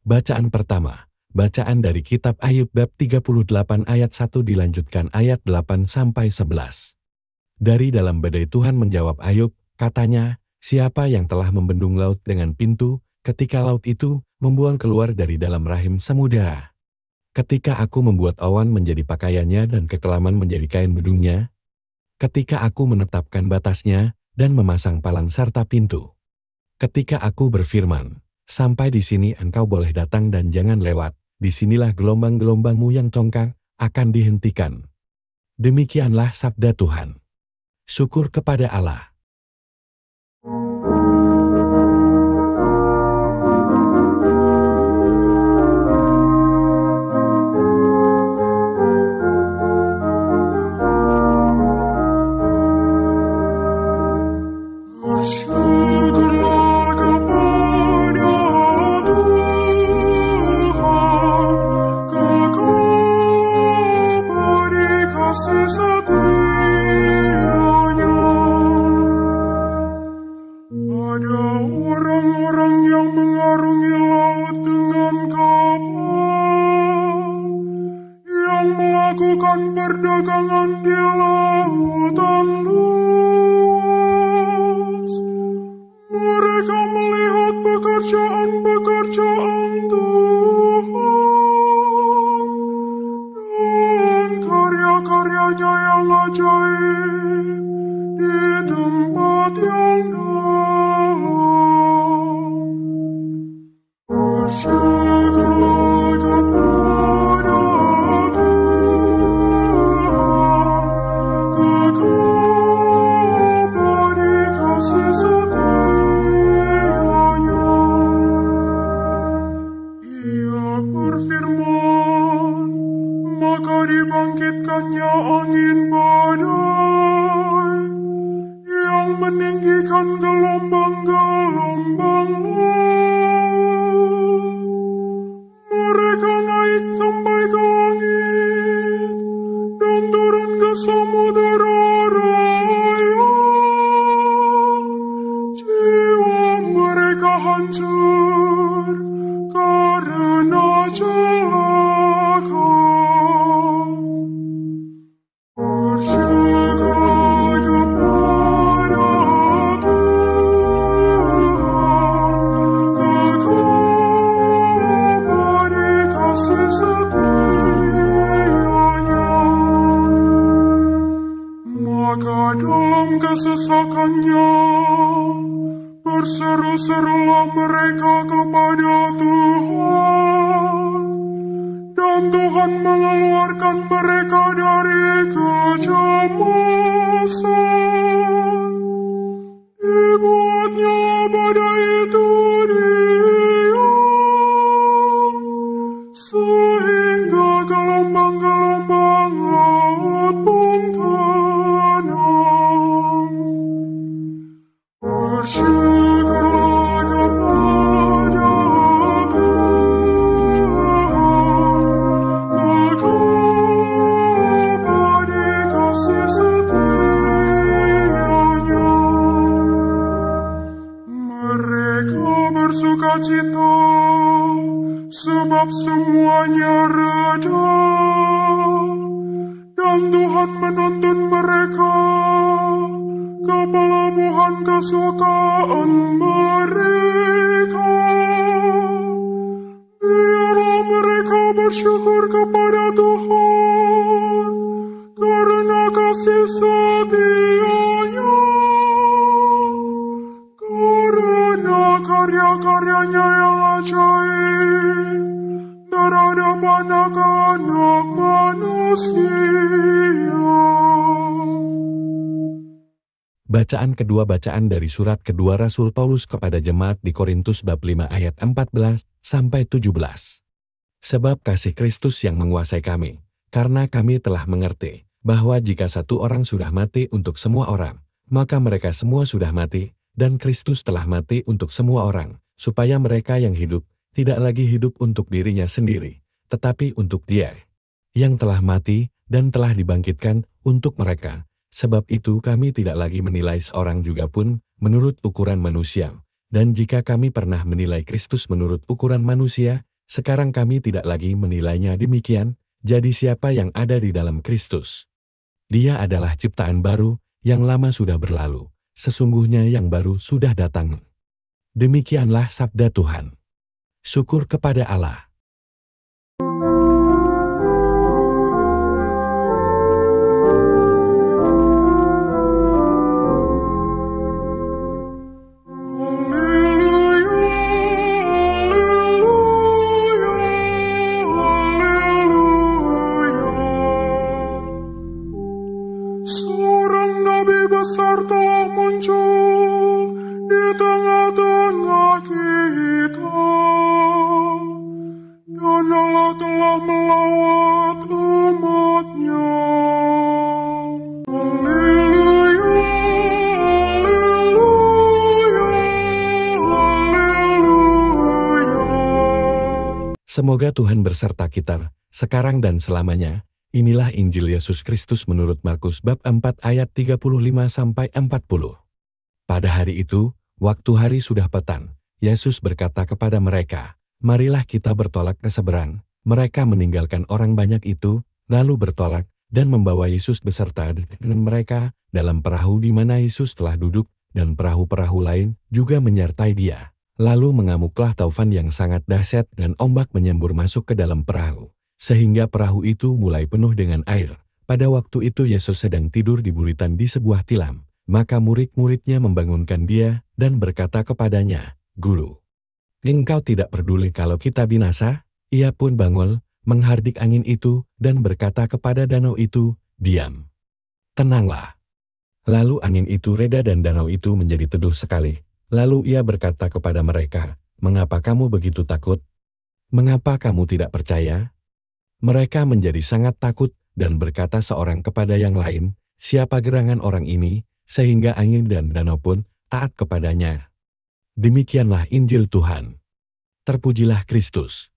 Bacaan pertama, bacaan dari kitab Ayub bab 38 ayat 1 dilanjutkan ayat 8-11. Dari dalam badai Tuhan menjawab Ayub, katanya, siapa yang telah membendung laut dengan pintu, ketika laut itu membuang keluar dari dalam rahim samudera? Ketika aku membuat awan menjadi pakaiannya dan kekelaman menjadi kain bedungnya, ketika aku menetapkan batasnya dan memasang palang serta pintu. Ketika aku berfirman, sampai di sini engkau boleh datang dan jangan lewat, disinilah gelombang-gelombangmu yang congkak akan dihentikan. Demikianlah sabda Tuhan. Syukur kepada Allah. Perdagangan di lautan luas, mereka melihat pekerjaan-pekerjaan Tuhan dan karya-karyanya yang ajaib di tempat yang dalam. Bersyukurlah kepada dibangkitkannya angin badai yang meninggikan gelombang-gelombang laut. Mereka naik sampai ke langit dan turun ke samudera raya. Jiwa mereka hancur karena celaka. Bersyukurlah kepada Tuhan, kekal abadi kasih setianya. Maka dalam kesesakannya, berseru-serulah mereka kepada Tuhan, dan Tuhan mengeluarkan mereka dari kecemasan. Dibuatnya badai itu diam, sehingga gelombang-gelombang laut pun tenang. Bersyukurlah kepada bersukacita, sebab semuanya reda, dan Tuhan menuntun mereka ke pelabuhan kesukaan mereka. Biarlah mereka bersyukur kepada Tuhan karena kasih setia-Nya, karena karya-karyanya yang ajaib terhadap anak-anak manusia. Bacaan kedua, bacaan dari surat kedua Rasul Paulus kepada jemaat di Korintus bab 5 ayat 14-17. Sebab kasih Kristus yang menguasai kami, karena kami telah mengerti bahwa jika satu orang sudah mati untuk semua orang, maka mereka semua sudah mati, dan Kristus telah mati untuk semua orang, supaya mereka yang hidup tidak lagi hidup untuk dirinya sendiri, tetapi untuk Dia yang telah mati dan telah dibangkitkan untuk mereka. Sebab itu kami tidak lagi menilai seorang juga pun menurut ukuran manusia, dan jika kami pernah menilai Kristus menurut ukuran manusia, Sekarang kami tidak lagi menilainya demikian, jadi siapa yang ada di dalam Kristus? Dia adalah ciptaan baru, yang lama sudah berlalu, sesungguhnya yang baru sudah datang. Demikianlah sabda Tuhan. Syukur kepada Allah. Seorang nabi besar telah muncul di tengah-tengah kita, dan Allah telah melawat umat-Nya. Haleluya, haleluya, haleluya. Semoga Tuhan berserta kita, sekarang dan selamanya. Inilah Injil Yesus Kristus menurut Markus bab 4 ayat 35-40. Pada hari itu, waktu hari sudah petang, Yesus berkata kepada mereka, "Marilah kita bertolak ke seberang." Mereka meninggalkan orang banyak itu, lalu bertolak, dan membawa Yesus beserta dengan mereka dalam perahu di mana Yesus telah duduk, dan perahu-perahu lain juga menyertai dia. Lalu mengamuklah taufan yang sangat dahsyat dan ombak menyembur masuk ke dalam perahu, sehingga perahu itu mulai penuh dengan air. Pada waktu itu Yesus sedang tidur di buritan di sebuah tilam. Maka murid-muridnya membangunkan dia dan berkata kepadanya, "Guru, engkau tidak peduli kalau kita binasa?" Ia pun bangun, menghardik angin itu, dan berkata kepada danau itu, "Diam, tenanglah." Lalu angin itu reda dan danau itu menjadi teduh sekali. Lalu ia berkata kepada mereka, "Mengapa kamu begitu takut? Mengapa kamu tidak percaya?" Mereka menjadi sangat takut dan berkata seorang kepada yang lain, "Siapa gerangan orang ini, sehingga angin dan danau pun taat kepadanya?" Demikianlah Injil Tuhan. Terpujilah Kristus.